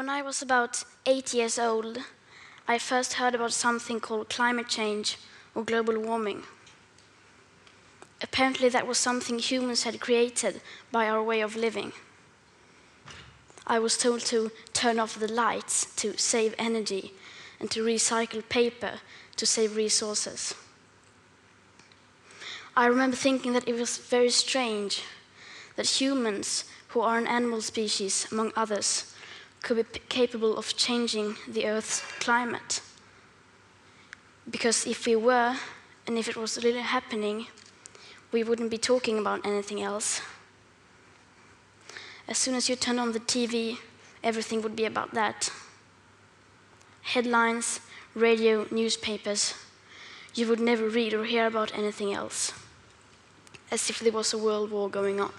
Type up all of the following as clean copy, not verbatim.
When I was about 8 years old, I first heard about something called climate change or global warming. Apparently that was something humans had created by our way of living. I was told to turn off the lights to save energy and to recycle paper to save resources. I remember thinking that it was very strange that humans, who are an animal species among others, could be capable of changing the Earth's climate. Because if we were, and if it was really happening, we wouldn't be talking about anything else. As soon as you turn on the TV, everything would be about that. Headlines, radio, newspapers. You would never read or hear about anything else, as if there was a world war going on.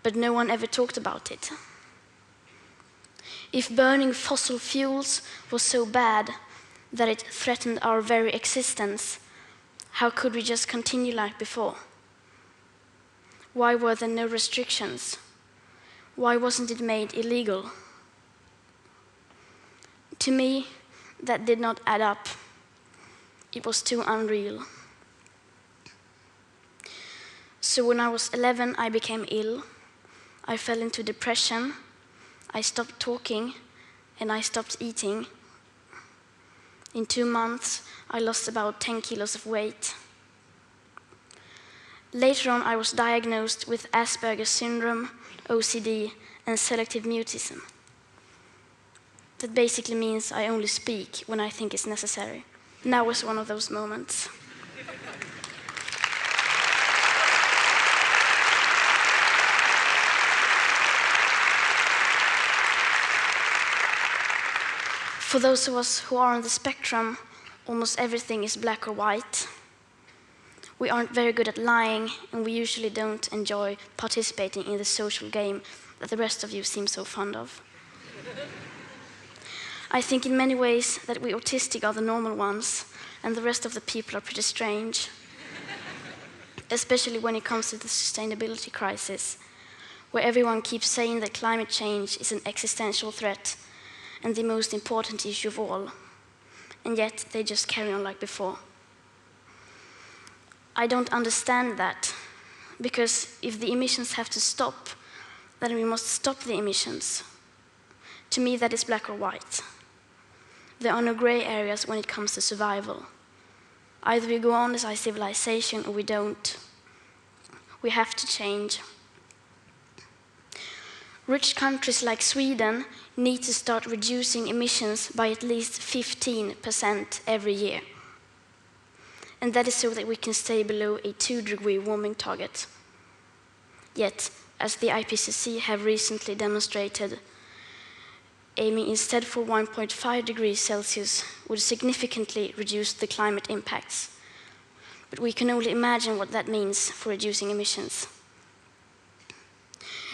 But no one ever talked about it. If burning fossil fuels was so bad that it threatened our very existence, how could we just continue like before? Why were there no restrictions? Why wasn't it made illegal? To me, that did not add up. It was too unreal. So when I was 11, I became ill. I fell into depression. I stopped talking, and I stopped eating. In 2 months, I lost about 10 kilos of weight. Later on, I was diagnosed with Asperger's syndrome, OCD, and selective mutism. That basically means I only speak when I think it's necessary. Now was one of those moments. For those of us who are on the spectrum, almost everything is black or white. We aren't very good at lying, and we usually don't enjoy participating in the social game that the rest of you seem so fond of. I think in many ways that we autistic are the normal ones, and the rest of the people are pretty strange. Especially when it comes to the sustainability crisis, where everyone keeps saying that climate change is an existential threat and the most important issue of all, and yet they just carry on like before. I don't understand that, because if the emissions have to stop, then we must stop the emissions. To me, that is black or white. There are no gray areas when it comes to survival. Either we go on as a civilization or we don't. We have to change. Rich countries like Sweden need to start reducing emissions by at least 15% every year. And that is so that we can stay below a 2-degree warming target. Yet, as the IPCC have recently demonstrated, aiming instead for 1.5 degrees Celsius would significantly reduce the climate impacts. But we can only imagine what that means for reducing emissions.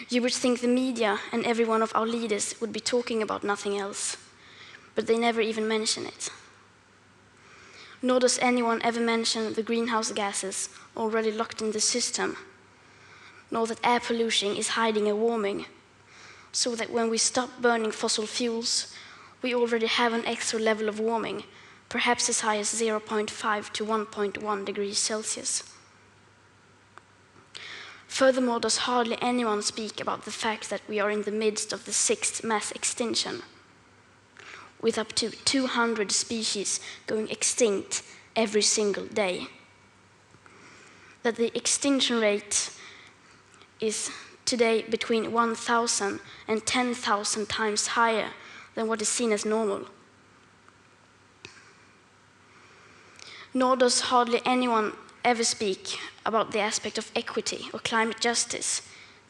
You would think the media and every one of our leaders would be talking about nothing else, but they never even mention it. Nor does anyone ever mention the greenhouse gases already locked in the system, nor that air pollution is hiding a warming, so that when we stop burning fossil fuels, we already have an extra level of warming, perhaps as high as 0.5 to 1.1 degrees Celsius. Furthermore, does hardly anyone speak about the fact that we are in the midst of the 6th mass extinction, with up to 200 species going extinct every single day. That the extinction rate is today between 1,000 and 10,000 times higher than what is seen as normal. Nor does hardly anyone ever speak about the aspect of equity or climate justice,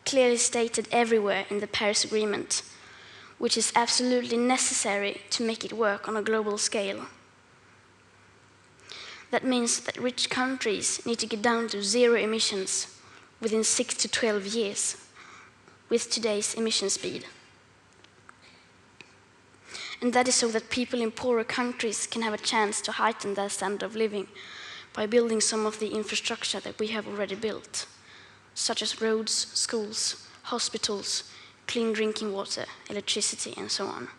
clearly stated everywhere in the Paris Agreement, which is absolutely necessary to make it work on a global scale. That means that rich countries need to get down to 0 emissions within 6 to 12 years, with today's emission speed. And that is so that people in poorer countries can have a chance to heighten their standard of living by building some of the infrastructure that we have already built, such as roads, schools, hospitals, clean drinking water, electricity, and so on.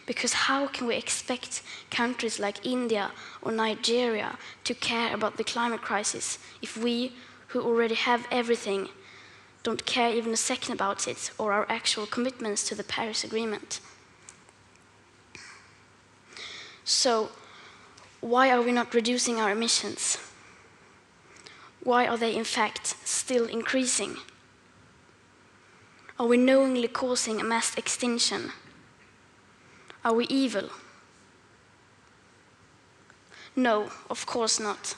Because how can we expect countries like India or Nigeria to care about the climate crisis if we, who already have everything, don't care even a second about it or our actual commitments to the Paris Agreement? So, why are we not reducing our emissions? Why are they in fact still increasing? Are we knowingly causing a mass extinction? Are we evil? No, of course not.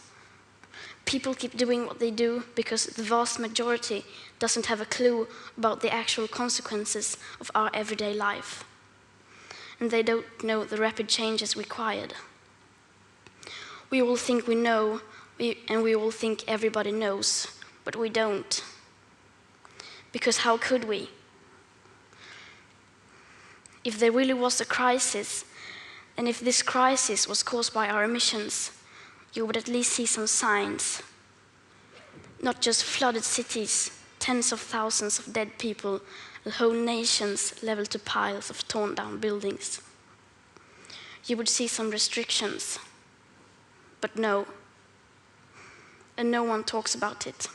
People keep doing what they do because the vast majority doesn't have a clue about the actual consequences of our everyday life. And they don't know the rapid changes required. We all think we know, and we all think everybody knows, but we don't. Because how could we? If there really was a crisis, and if this crisis was caused by our emissions, you would at least see some signs. Not just flooded cities, tens of thousands of dead people, and whole nations leveled to piles of torn down buildings. You would see some restrictions, but no. And no one talks about it.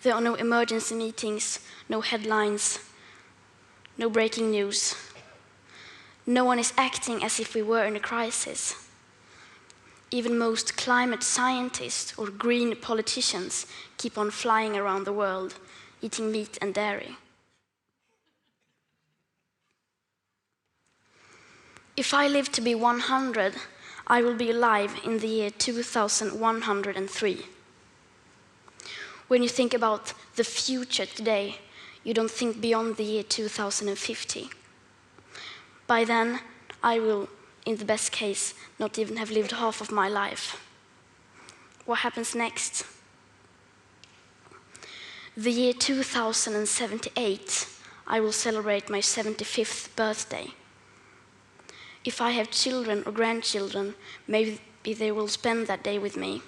There are no emergency meetings, no headlines, no breaking news. No one is acting as if we were in a crisis. Even most climate scientists or green politicians keep on flying around the world, eating meat and dairy. If I live to be 100, I will be alive in the year 2103. When you think about the future today, you don't think beyond the year 2050. By then, I will, in the best case, not even have lived half of my life. What happens next? The year 2078, I will celebrate my 75th birthday. If I have children or grandchildren, maybe they will spend that day with me.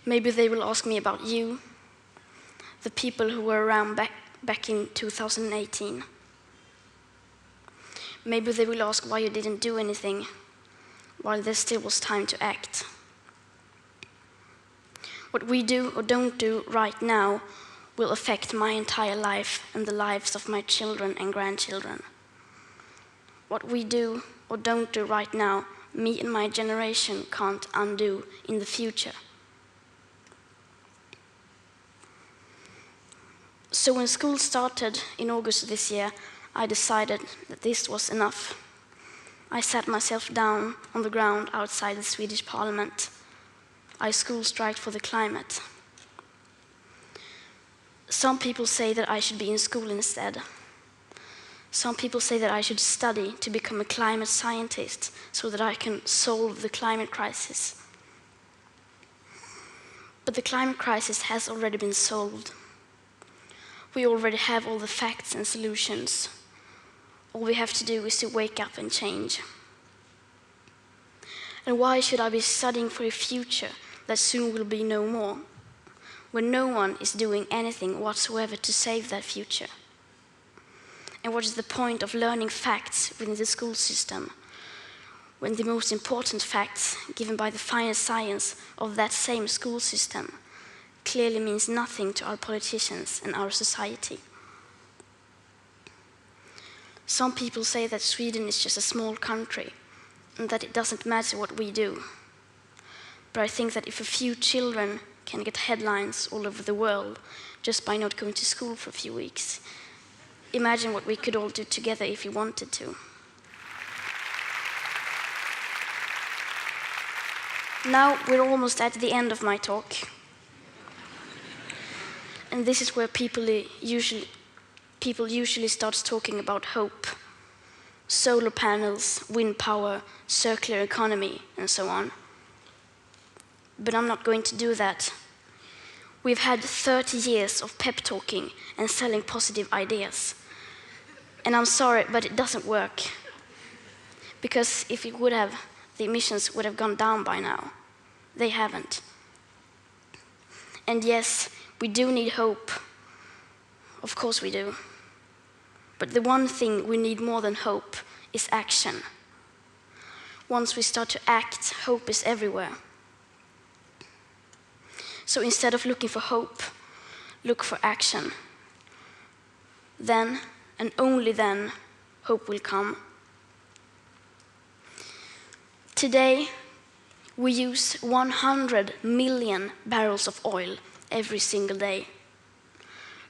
Maybe they will ask me about you, the people who were around back in 2018. Maybe they will ask why you didn't do anything while there still was time to act. What we do or don't do right now will affect my entire life and the lives of my children and grandchildren. What we do or don't do right now, me and my generation can't undo in the future. So when school started in August this year, I decided that this was enough. I sat myself down on the ground outside the Swedish parliament. I school striked for the climate. Some people say that I should be in school instead. Some people say that I should study to become a climate scientist so that I can solve the climate crisis. But the climate crisis has already been solved. We already have all the facts and solutions. All we have to do is to wake up and change. And why should I be studying for a future that soon will be no more, when no one is doing anything whatsoever to save that future? And what is the point of learning facts within the school system, when the most important facts given by the fine science of that same school system clearly means nothing to our politicians and our society? Some people say that Sweden is just a small country and that it doesn't matter what we do. But I think that if a few children can get headlines all over the world just by not going to school for a few weeks, imagine what we could all do together if we wanted to. Now we're almost at the end of my talk. And this is where people usually start talking about hope. Solar panels, wind power, circular economy, and so on. But I'm not going to do that. We've had 30 years of pep talking and selling positive ideas. And I'm sorry, but it doesn't work. Because if it would have, the emissions would have gone down by now. They haven't. And yes, we do need hope. of course we do. But the one thing we need more than hope is action. Once we start to act, hope is everywhere. So instead of looking for hope, look for action. Then, and only then, hope will come. Today, we use 100 million barrels of oil every single day.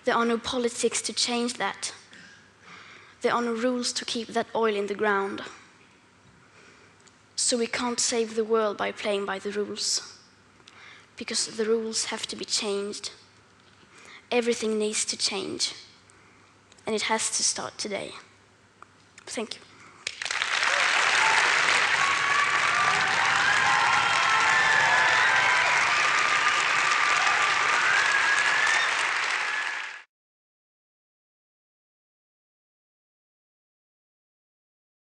There are no politics to change that. There are no rules to keep that oil in the ground. So we can't save the world by playing by the rules, because the rules have to be changed. Everything needs to change, and it has to start today. Thank you.